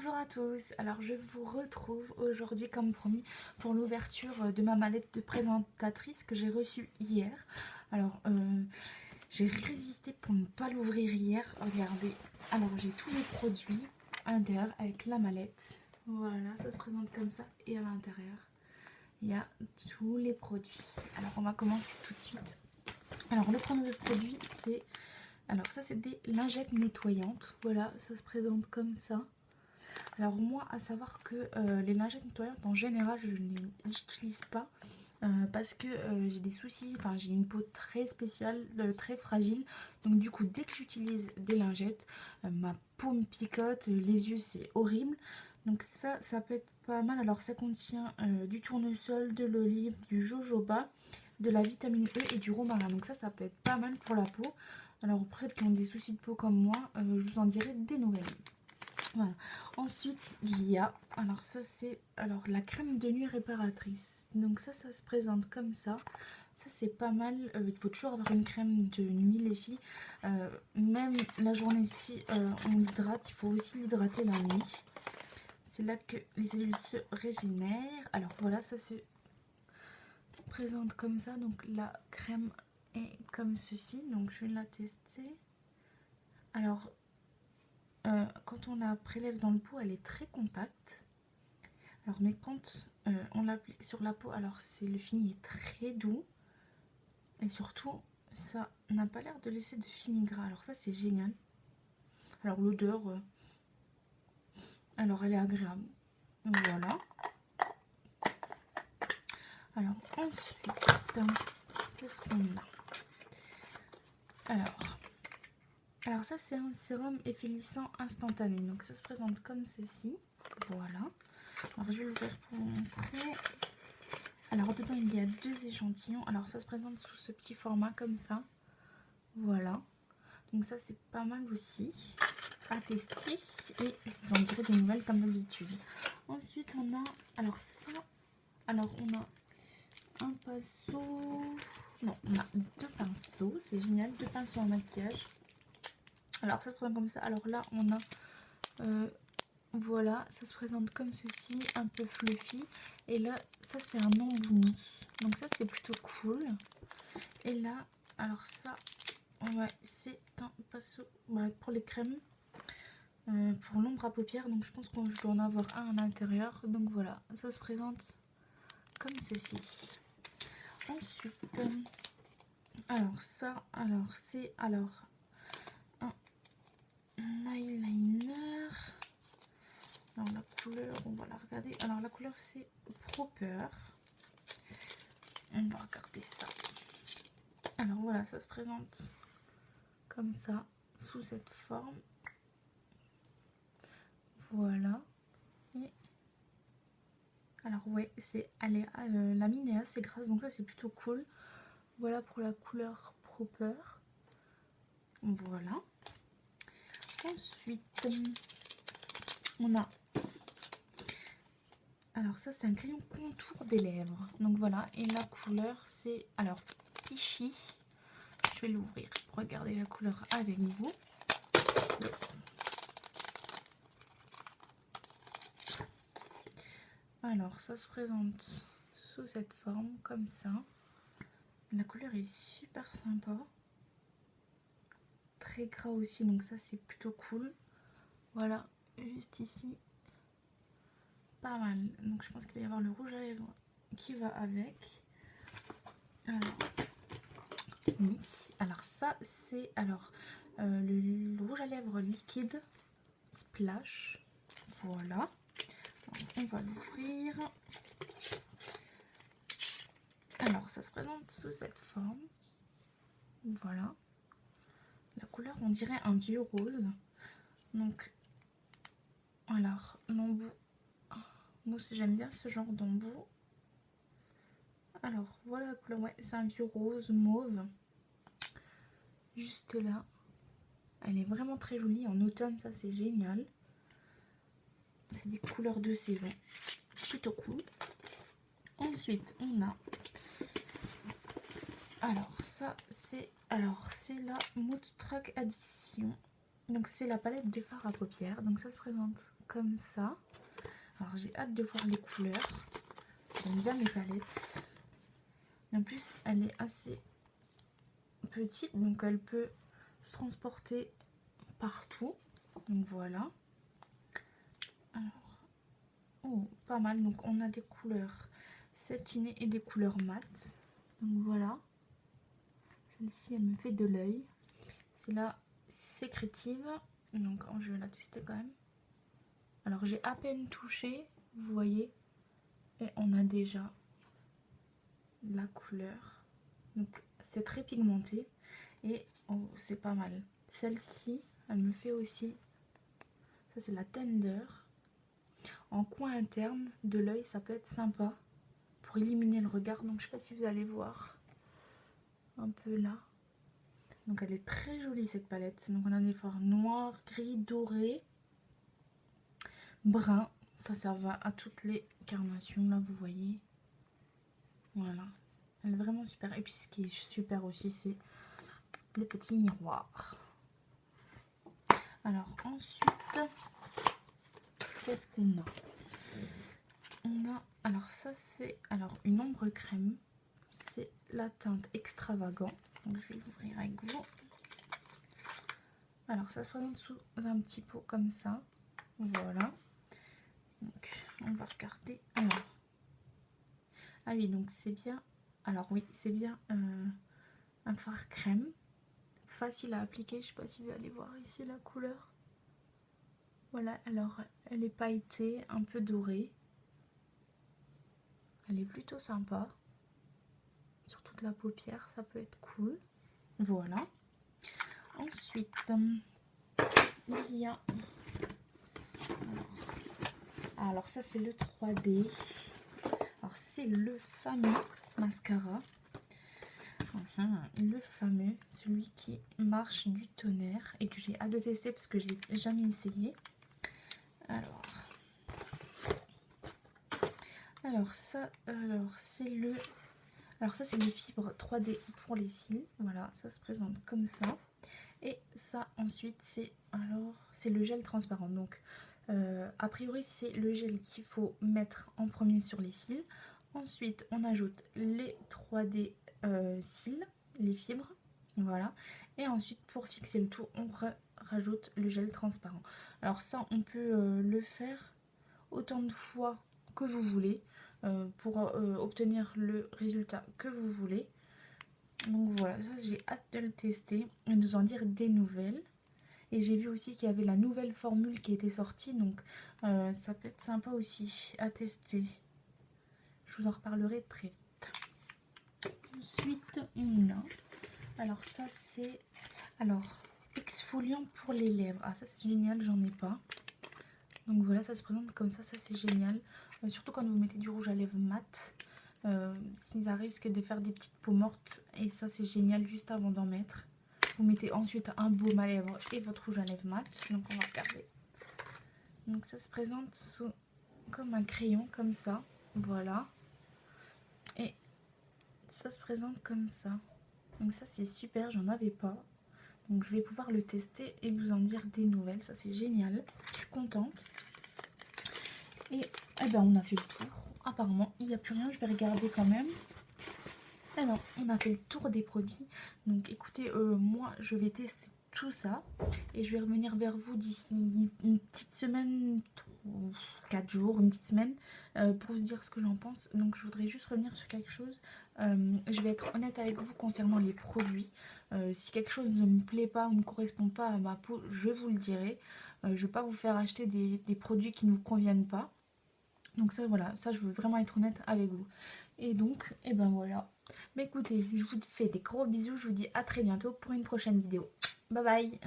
Bonjour à tous, alors je vous retrouve aujourd'hui comme promis pour l'ouverture de ma mallette de présentatrice que j'ai reçue hier. Alors j'ai résisté pour ne pas l'ouvrir hier, regardez. Alors j'ai tous les produits à l'intérieur avec la mallette. Voilà, ça se présente comme ça et à l'intérieur il y a tous les produits. Alors on va commencer tout de suite. Alors le premier produit c'est... Alors ça c'est des lingettes nettoyantes, voilà, ça se présente comme ça. Alors moi, à savoir que les lingettes nettoyantes en général je ne les utilise pas parce que j'ai des soucis, enfin j'ai une peau très spéciale, très fragile. Donc du coup dès que j'utilise des lingettes, ma peau me picote, les yeux c'est horrible. Donc ça peut être pas mal. Alors ça contient du tournesol, de l'olive, du jojoba, de la vitamine E et du romarin. Donc ça peut être pas mal pour la peau. Alors pour celles qui ont des soucis de peau comme moi, je vous en dirai des nouvelles. Voilà. Ensuite il y a, alors ça c'est la crème de nuit réparatrice. Donc ça se présente comme ça. Ça c'est pas mal, il faut toujours avoir une crème de nuit les filles. Même la journée si on l'hydrate, il faut aussi l'hydrater la nuit. C'est là que les cellules se régénèrent. Alors voilà, ça se présente comme ça. Donc la crème est comme ceci. Donc je vais la tester. Alors quand on la prélève dans le pot, elle est très compacte. Alors mais quand on l'applique sur la peau, alors le fini est très doux. Et surtout, ça n'a pas l'air de laisser de fini gras. Alors ça c'est génial. Alors l'odeur, alors elle est agréable. Voilà. Alors ensuite, qu'est-ce qu'on a? Alors ça c'est un sérum effervescent instantané. Donc ça se présente comme ceci. Voilà. Alors je vais l'ouvrir pour vous montrer. Alors dedans il y a 2 échantillons. Alors ça se présente sous ce petit format comme ça. Voilà. Donc ça c'est pas mal aussi à tester. Et je vous en dirai des nouvelles comme d'habitude. Ensuite on a, alors ça, alors on a un pinceau. Non, on a 2 pinceaux. C'est génial, 2 pinceaux en maquillage. Alors ça se présente comme ça. Alors là on a voilà, ça se présente comme ceci, un peu fluffy. Et là ça c'est un embout mousse. Donc ça c'est plutôt cool. Et là, alors ça, ouais, c'est un pinceau pour les crèmes, pour l'ombre à paupières. Donc je pense que je dois en avoir un à l'intérieur. Donc voilà, ça se présente comme ceci. Ensuite, alors ça, alors c'est un eyeliner. Alors la couleur, on va la regarder. Alors la couleur c'est Proper. On va regarder ça. Alors voilà, ça se présente comme ça, sous cette forme. Voilà. Et alors ouais, la mine est assez grasse, donc ça c'est plutôt cool. Voilà pour la couleur Proper. Voilà. Ensuite, on a... Alors ça c'est un crayon contour des lèvres. Donc voilà, et la couleur c'est... Alors, Pichy. Je vais l'ouvrir pour regarder la couleur avec vous. Alors ça se présente sous cette forme comme ça. La couleur est super sympa. Très gras aussi, donc ça c'est plutôt cool. Voilà, juste ici. Pas mal. Donc je pense qu'il va y avoir le rouge à lèvres qui va avec. Alors, oui. Alors ça c'est le rouge à lèvres liquide Splash. Voilà. On va l'ouvrir. Alors ça se présente sous cette forme. Voilà. La couleur on dirait un vieux rose. Donc alors l'embout. Moi aussi j'aime bien ce genre d'embout. Alors voilà la couleur, ouais, c'est un vieux rose mauve. Juste là. Elle est vraiment très jolie en automne, ça c'est génial. C'est des couleurs de saison. Plutôt cool. Ensuite on a... Alors ça c'est la Mood Truck Addition. Donc c'est la palette de fard à paupières. Donc ça se présente comme ça. Alors j'ai hâte de voir les couleurs. J'aime bien mes palettes. Et en plus elle est assez petite, donc elle peut se transporter partout. Donc voilà. Alors, oh, pas mal. Donc on a des couleurs satinées et des couleurs mat. Donc voilà. Celle-ci elle me fait de l'œil. C'est la sécrétive. Donc je vais la tester quand même. Alors j'ai à peine touché, vous voyez. Et on a déjà la couleur. Donc c'est très pigmenté. Et oh, c'est pas mal. Celle-ci, elle me fait aussi. Ça c'est la Tender. En coin interne de l'œil, ça peut être sympa. Pour éliminer le regard. Donc je sais pas si vous allez voir. Un peu là. Donc elle est très jolie cette palette. Donc on a des formes noir, gris, doré, brun. Ça va à toutes les carnations. Là vous voyez. Voilà. Elle est vraiment super. Et puis ce qui est super aussi, c'est le petit miroir. Alors ensuite, qu'est-ce qu'on a? On a, alors ça c'est une ombre crème. C'est la teinte Extravagant. Donc je vais l'ouvrir avec vous. Alors ça se présente sous un petit pot comme ça. Voilà. Donc on va regarder. Alors, ah oui, donc c'est bien. Alors oui, c'est bien un fard crème. Facile à appliquer. Je sais pas si vous allez voir ici la couleur. Voilà, alors elle est pailletée, un peu dorée. Elle est plutôt sympa. Sur toute la paupière, ça peut être cool. Voilà. Ensuite, il y a... Alors ça c'est le 3D. Alors c'est le fameux mascara. Le fameux, celui qui marche du tonnerre et que j'ai hâte de tester parce que je ne l'ai jamais essayé. Alors ça c'est le... Alors ça c'est les fibres 3D pour les cils. Voilà, ça se présente comme ça. Et ça ensuite c'est le gel transparent. Donc a priori c'est le gel qu'il faut mettre en premier sur les cils. Ensuite on ajoute les 3D cils, les fibres. Voilà. Et ensuite pour fixer le tout on rajoute le gel transparent. Alors ça on peut le faire autant de fois que vous voulez. Pour obtenir le résultat que vous voulez. Donc voilà, ça j'ai hâte de le tester et de vous en dire des nouvelles. Et j'ai vu aussi qu'il y avait la nouvelle formule qui était sortie, donc ça peut être sympa aussi à tester. Je vous en reparlerai très vite. Ensuite on a, alors ça c'est, exfoliant pour les lèvres. Ah ça c'est génial, j'en ai pas. Donc voilà, ça se présente comme ça c'est génial. Surtout quand vous mettez du rouge à lèvres mat, ça risque de faire des petites peaux mortes. Et ça c'est génial juste avant d'en mettre. Vous mettez ensuite un baume à lèvres et votre rouge à lèvres mat. Donc on va regarder. Donc ça se présente comme un crayon, comme ça. Voilà. Et ça se présente comme ça. Donc ça c'est super, j'en avais pas. Donc je vais pouvoir le tester et vous en dire des nouvelles. Ça c'est génial, je suis contente. Et on a fait le tour. Apparemment il n'y a plus rien, je vais regarder quand même. Alors on a fait le tour des produits. Donc écoutez, moi je vais tester tout ça. Et je vais revenir vers vous d'ici une petite semaine, 4 jours, une petite semaine, pour vous dire ce que j'en pense. Donc je voudrais juste revenir sur quelque chose. Je vais être honnête avec vous concernant les produits. Si quelque chose ne me plaît pas ou ne correspond pas à ma peau, je vous le dirai. Je ne veux pas vous faire acheter des produits qui ne vous conviennent pas. Donc ça voilà, ça je veux vraiment être honnête avec vous. Et donc, voilà. Mais écoutez, je vous fais des gros bisous, je vous dis à très bientôt pour une prochaine vidéo. Bye bye.